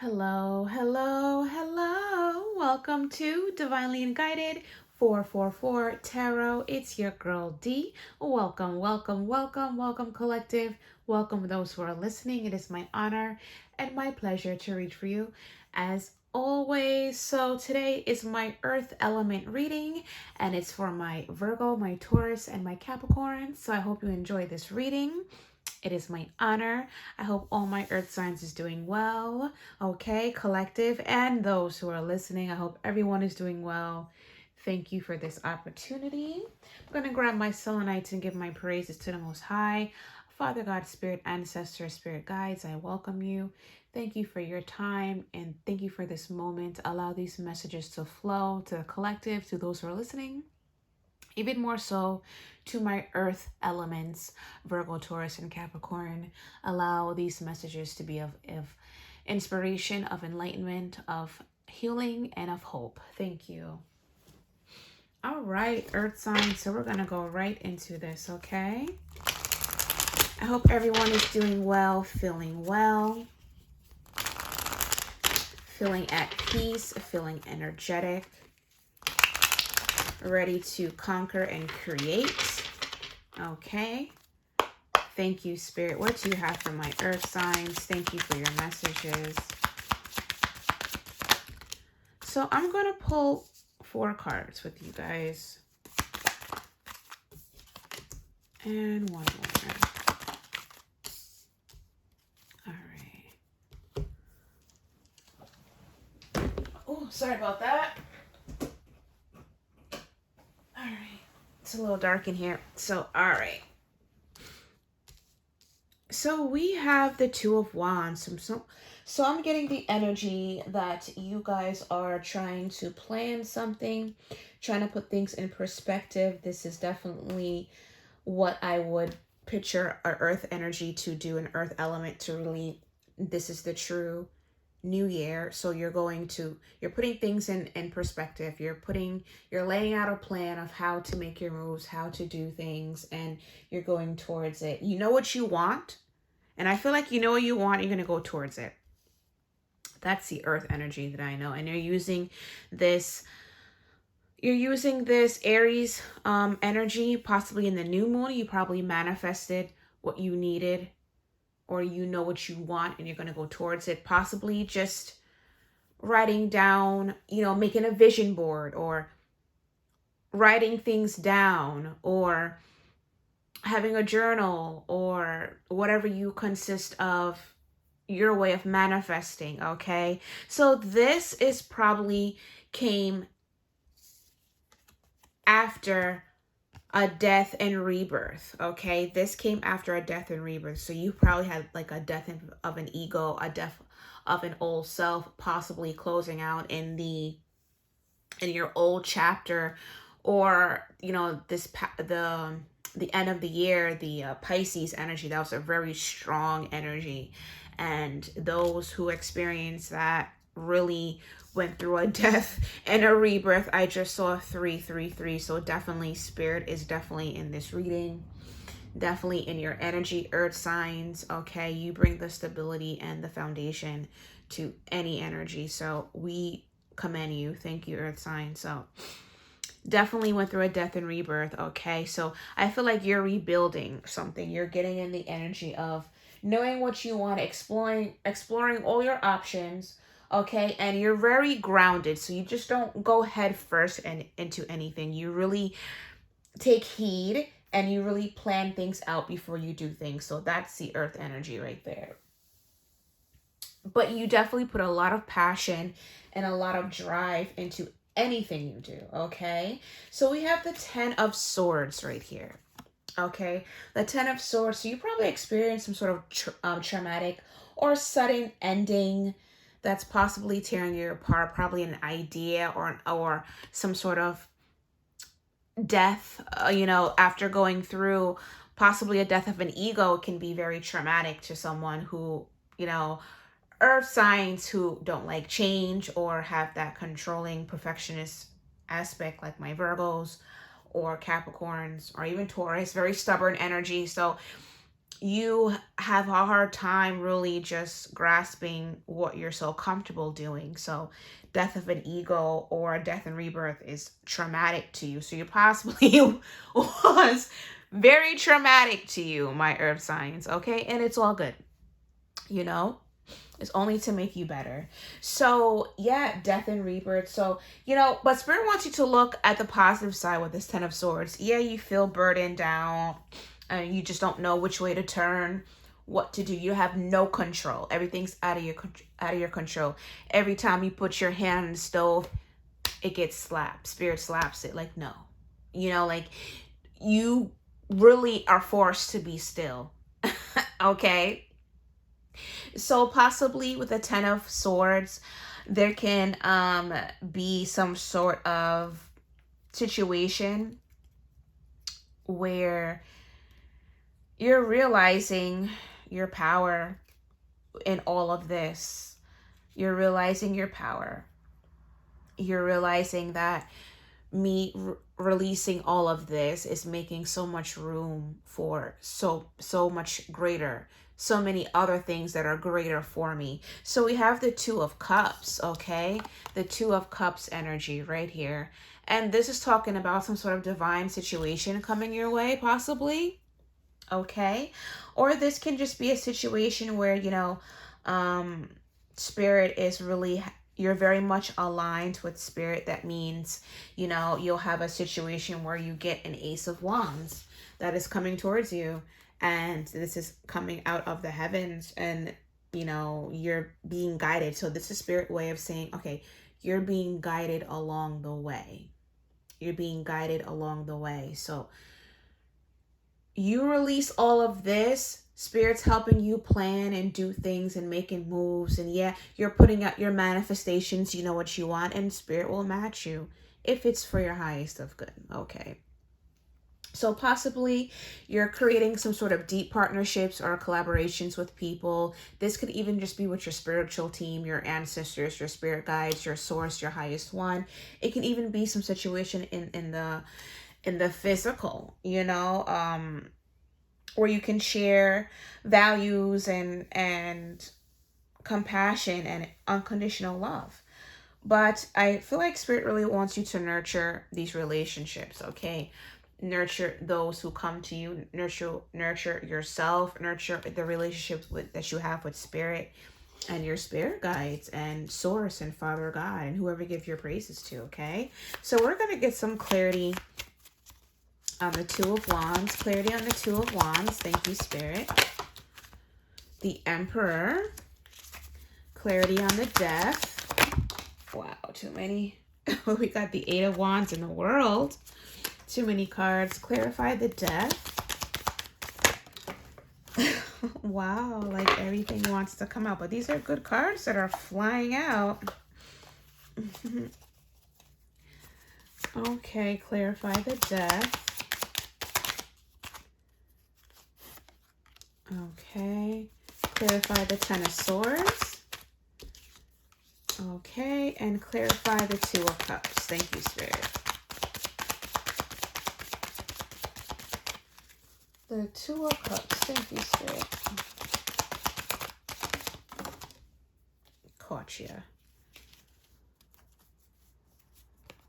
Hello, hello, hello. Welcome to Divinely Guided 444 Tarot. It's your girl D. Welcome, welcome, welcome, welcome, collective. Welcome those who are listening. It is my honor and my pleasure to read for you as always. So today is my Earth element reading, and it's for my Virgo, my Taurus, and my Capricorn. So I hope you enjoy this reading. It is my honor. I hope all my earth signs is doing well. Okay, collective, and those who are listening, I hope everyone is doing well. Thank you for this opportunity. I'm going to grab my selenite and give my praises to the Most High. Father God, Spirit, Ancestor, Spirit Guides, I welcome you. Thank you for your time and thank you for this moment. Allow these messages to flow to the collective, to those who are listening. Even more so to my earth elements, Virgo, Taurus, and Capricorn. Allow these messages to be of inspiration, of enlightenment, of healing, and of hope. Thank you. All right, earth signs. So we're going to go right into this, okay? I hope everyone is doing well, feeling at peace, feeling energetic, ready to conquer and create. Okay. Thank you, Spirit. What do you have for my earth signs? Thank you for your messages. So I'm going to pull 4 cards with you guys. And 1 more. All right. Oh, sorry about that. All right. It's a little dark in here. So, all right. So we have the 2 of Wands. So I'm getting the energy that you guys are trying to plan something, trying to put things in perspective. This is definitely what I would picture an earth energy to do, an earth element to really, this is the true new year. So you're putting things in perspective. You're laying out a plan of how to make your moves, how to do things, and you're going towards it. You know what you want, and I feel like you know what you want, you're going to go towards it. That's the earth energy that I know. And you're using this Aries energy, possibly in the new moon. You probably manifested what you needed, or you know what you want and you're going to go towards it. Possibly just writing down, making a vision board, or writing things down, or having a journal, or whatever you consist of, your way of manifesting. Okay, so this is probably came after a death and rebirth. Okay, this came after a death and rebirth. So you probably had like a death of an ego, a death of an old self, possibly closing out in your old chapter, or the end of the year, the Pisces energy. That was a very strong energy, and those who experienced that really went through a death and a rebirth. I just saw 333. So definitely Spirit is definitely in this reading, definitely in your energy, earth signs. Okay, you bring the stability and the foundation to any energy, so we commend you. Thank you, earth signs. So definitely went through a death and rebirth. Okay, so I feel like you're rebuilding something. You're getting in the energy of knowing what you want, exploring all your options. Okay, and you're very grounded, so you just don't go head first and into anything. You really take heed and you really plan things out before you do things. So that's the earth energy right there. But you definitely put a lot of passion and a lot of drive into anything you do. Okay, so we have the 10 of Swords right here. Okay, the 10 of Swords. So you probably experienced some sort of traumatic or sudden ending that's possibly tearing you apart. Probably an idea or some sort of death. After going through possibly a death of an ego, can be very traumatic to someone who, earth signs who don't like change or have that controlling perfectionist aspect, like my Virgos or Capricorns or even Taurus, very stubborn energy. So you have a hard time really just grasping what you're so comfortable doing. So death of an ego or death and rebirth is traumatic to you. So you possibly was very traumatic to you, my earth signs. Okay. And it's all good. You know, it's only to make you better. So yeah, death and rebirth. So, but spirit wants you to look at the positive side with this 10 of swords. Yeah, you feel burdened down and you just don't know which way to turn, what to do. You have no control. Everything's out of your control. Every time you put your hand on the stove, it gets slapped. Spirit slaps it. Like, no. Like you really are forced to be still. Okay? So possibly with the 10 of swords, there can be some sort of situation where you're realizing your power in all of this. You're realizing your power. You're realizing that me releasing all of this is making so much room for so much greater, so many other things that are greater for me. So we have the 2 of cups. Okay, the 2 of cups energy right here, and this is talking about some sort of divine situation coming your way, possibly. Okay, or this can just be a situation where spirit is really, you're very much aligned with spirit. That means you'll have a situation where you get an Ace of Wands that is coming towards you, and this is coming out of the heavens, and you're being guided. So this is spirit way of saying, okay, you're being guided along the way. You're being guided along the way. So you release all of this, spirit's helping you plan and do things and making moves, and yeah, you're putting out your manifestations. You know what you want, and spirit will match you if it's for your highest of good. Okay, so possibly you're creating some sort of deep partnerships or collaborations with people. This could even just be with your spiritual team, your ancestors, your spirit guides, your source, your highest one. It can even be some situation in the physical, where you can share values and compassion and unconditional love. But I feel like spirit really wants you to nurture these relationships. Okay, nurture those who come to you, nurture yourself, nurture the relationships that you have with spirit and your spirit guides and source and Father God and whoever give your praises to. Okay, so we're going to get some clarity on the 2 of Wands. Clarity on the 2 of Wands. Thank you, Spirit. The Emperor. Clarity on the Death. Wow, too many. We got the 8 of Wands in the World. Too many cards. Clarify the Death. Wow, like everything wants to come out. But these are good cards that are flying out. Okay, clarify the Death. Okay, clarify the 10 of Swords. Okay, and clarify the 2 of Cups. Thank you, Spirit. The 2 of Cups. Thank you, Spirit. Caught ya.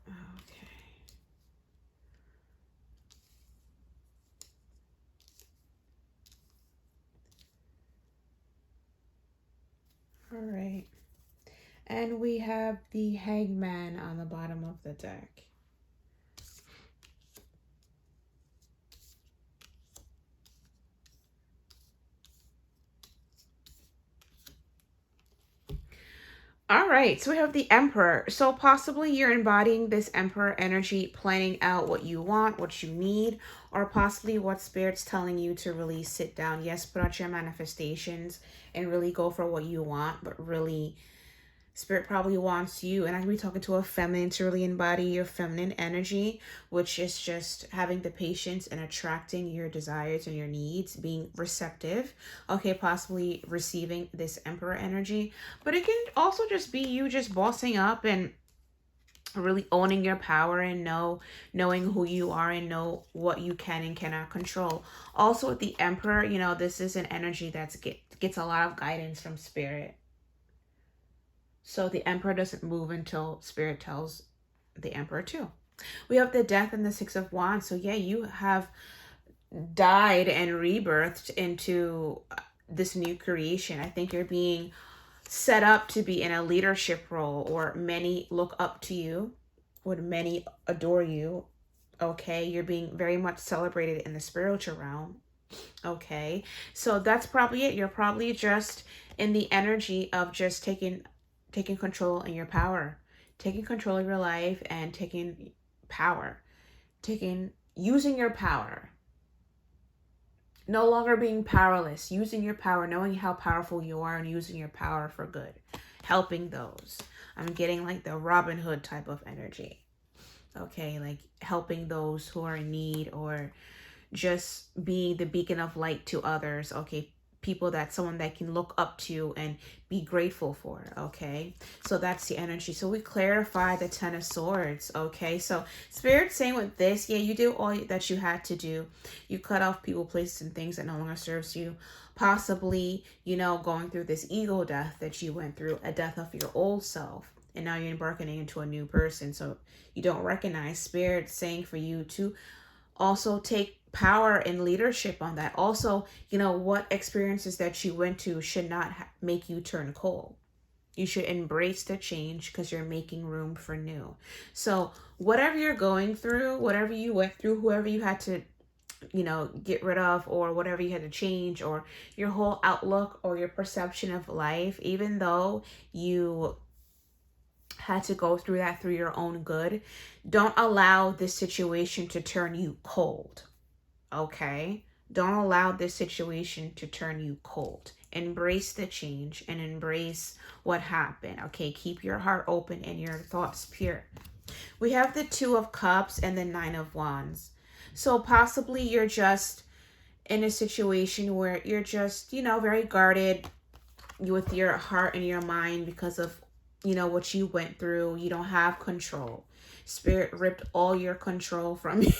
Okay. All right. And we have the Hangman on the bottom of the deck. All right, so we have the Emperor. So possibly you're embodying this Emperor energy, planning out what you want, what you need, or possibly what Spirit's telling you to really sit down. Yes, put out your manifestations and really go for what you want, but really Spirit probably wants you, and I'm going to be talking to a feminine, to really embody your feminine energy, which is just having the patience and attracting your desires and your needs, being receptive. Okay, possibly receiving this Emperor energy. But it can also just be you just bossing up and really owning your power and knowing who you are and know what you can and cannot control. Also with the Emperor, this is an energy that gets a lot of guidance from Spirit. So the Emperor doesn't move until Spirit tells the Emperor to. We have the Death and the Six of Wands. So yeah, you have died and rebirthed into this new creation. I think you're being set up to be in a leadership role, or many look up to you, or many adore you. Okay, you're being very much celebrated in the spiritual realm. Okay, so that's probably it. You're probably just in the energy of just taking control in your power, taking control of your life, and taking power, using your power. No longer being powerless, using your power, knowing how powerful you are and using your power for good, helping those. I'm getting like the Robin Hood type of energy. Okay, like helping those who are in need, or just being the beacon of light to others. Okay, people that someone that can look up to and be grateful for. Okay, so that's the energy. So we clarify the Ten of Swords. Okay, so Spirit saying with this, yeah, you do all that you had to do. You cut off people, places, and things that no longer serves you. Possibly, going through this ego death that you went through, a death of your old self, and now you're embarking into a new person. So you don't recognize. Spirit saying for you to also take power and leadership on that. Also, what experiences that you went to should not make you turn cold. You should embrace the change because you're making room for new. So whatever you're going through, whatever you went through, whoever you had to get rid of, or whatever you had to change, or your whole outlook or your perception of life, even though you had to go through that through your own good, don't allow this situation to turn you cold. Okay? Don't allow this situation to turn you cold. Embrace the change and embrace what happened. Okay? Keep your heart open and your thoughts pure. We have the Two of Cups and the Nine of Wands. So possibly you're just in a situation where you're just, very guarded with your heart and your mind because of, what you went through. You don't have control. Spirit ripped all your control from you.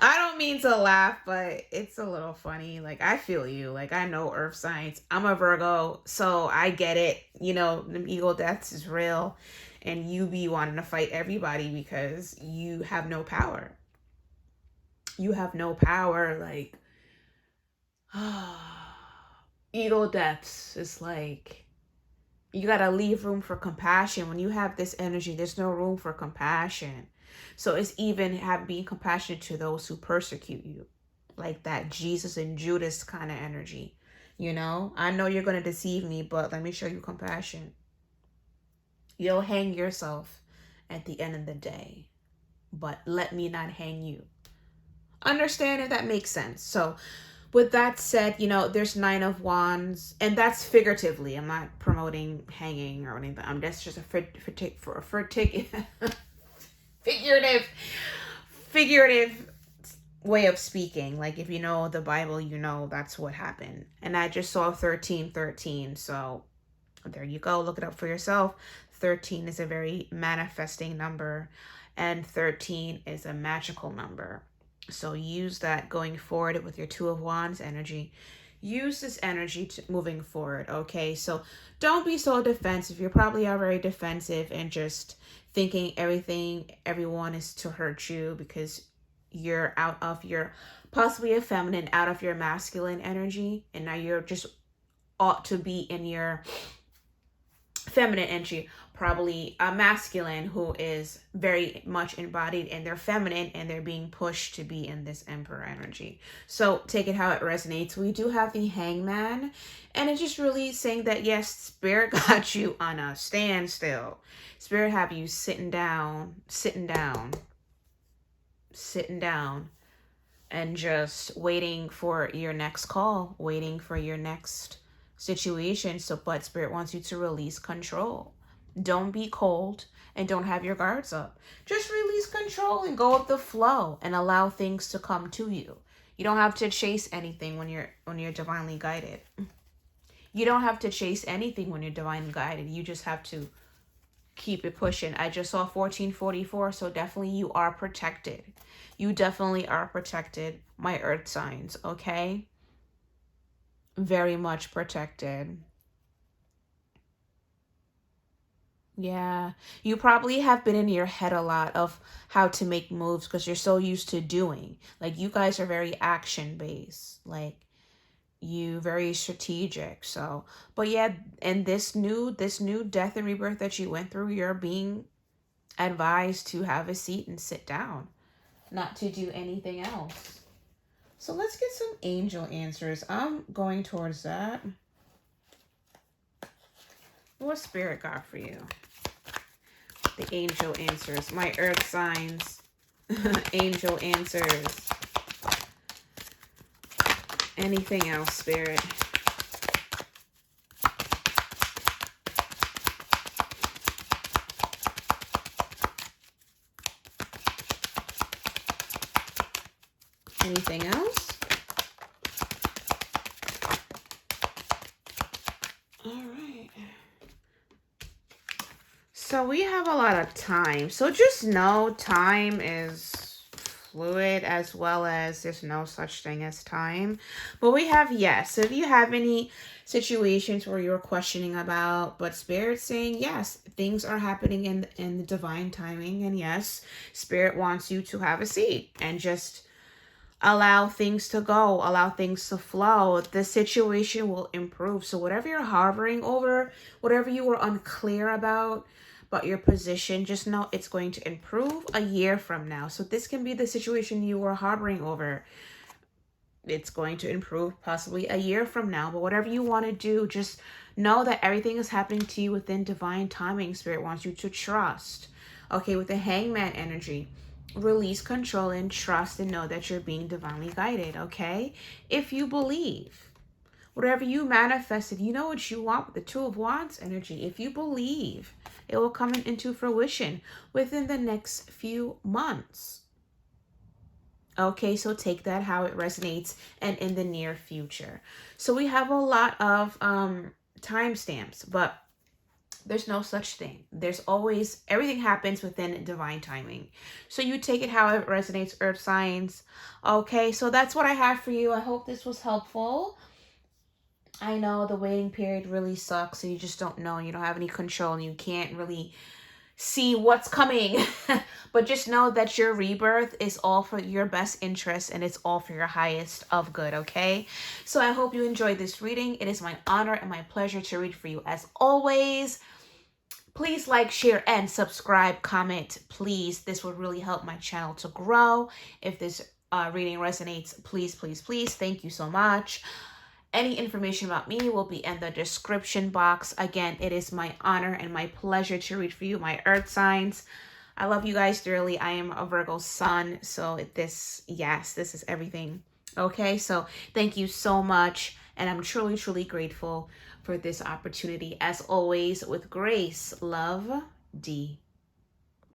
I don't mean to laugh, but it's a little funny. Like, I feel you. Like, I know earth signs. I'm a Virgo, so I get it. The ego deaths is real. And you be wanting to fight everybody because you have no power. You have no power. Like, ego deaths is like, you got to leave room for compassion. When you have this energy, there's no room for compassion. So it's even being compassionate to those who persecute you. Like that Jesus and Judas kind of energy. I know you're going to deceive me, but let me show you compassion. You'll hang yourself at the end of the day, but let me not hang you. Understand if that makes sense. So with that said, there's Nine of Wands, and that's figuratively. I'm not promoting hanging or anything. That's just a figurative way of speaking. Like, if you know the Bible, that's what happened. And I just saw 1313. So there you go. Look it up for yourself. 13 is a very manifesting number, and 13 is a magical number. So use that going forward with your Two of Wands energy. Use this energy moving forward, okay? So don't be so defensive. You probably are very defensive and just thinking everyone is to hurt you because you're out of your, possibly a feminine, out of your masculine energy. And now you're just ought to be in your feminine energy, probably a masculine who is very much embodied in their feminine, and they're being pushed to be in this Emperor energy. So take it how it resonates. We do have the Hangman, and it's just really saying that yes, Spirit got you on a standstill. Spirit have you sitting down, and just waiting for your next call, waiting for your next situation. So, but Spirit wants you to release control. Don't be cold and don't have your guards up. Just release control and go with the flow and allow things to come to you. You don't have to chase anything when you're divinely guided. You don't have to chase anything when you're divinely guided. You just have to keep it pushing. I just saw 1444, so definitely you are protected. You definitely are protected, my earth signs, okay? Very much protected. Yeah, you probably have been in your head a lot of how to make moves because you're so used to doing. Like, you guys are very action based. Like, you very strategic. So, but yeah, and this new death and rebirth that you went through, you're being advised to have a seat and sit down, not to do anything else. So let's get some angel answers. I'm going towards that. What spirit got for you? The angel answers. My earth signs. Angel answers. Anything else, spirit? Anything else? All right. So we have a lot of time. So just know time is fluid, as well as there's no such thing as time. But we have yes. So if you have any situations where you're questioning about, but Spirit saying yes, things are happening in the divine timing, and yes, Spirit wants you to have a seat and just allow things to go, allow things to flow. The situation will improve. So whatever you're harboring over, whatever you were unclear about your position, just know it's going to improve a year from now. So this can be the situation you were harboring over. It's going to improve possibly a year from now. But whatever you want to do, just know that everything is happening to you within divine timing. Spirit wants you to trust. Okay, with the hangman energy, release control and trust and know that you're being divinely guided, okay? If you believe, whatever you manifested, you know what you want with the Two of Wands energy. If you believe, it will come into fruition within the next few months. Okay, so take that how it resonates and in the near future. So we have a lot of timestamps, but there's no such thing. There's always, everything happens within divine timing. So you take it how it resonates, earth signs. Okay, so that's what I have for you. I hope this was helpful. I know the waiting period really sucks and you just don't know. You don't have any control and you can't really see what's coming. But just know that your rebirth is all for your best interest and it's all for your highest of good, okay? So I hope you enjoyed this reading. It is my honor and my pleasure to read for you as always. Please like, share, and subscribe, comment, please. This would really help my channel to grow. If this reading resonates, please, please, please. Thank you so much. Any information about me will be in the description box. Again, it is my honor and my pleasure to read for you, my earth signs. I love you guys dearly. I am a Virgo sun, so this is everything. Okay, so thank you so much, and I'm truly, truly grateful for this opportunity. As always, with grace, love, D.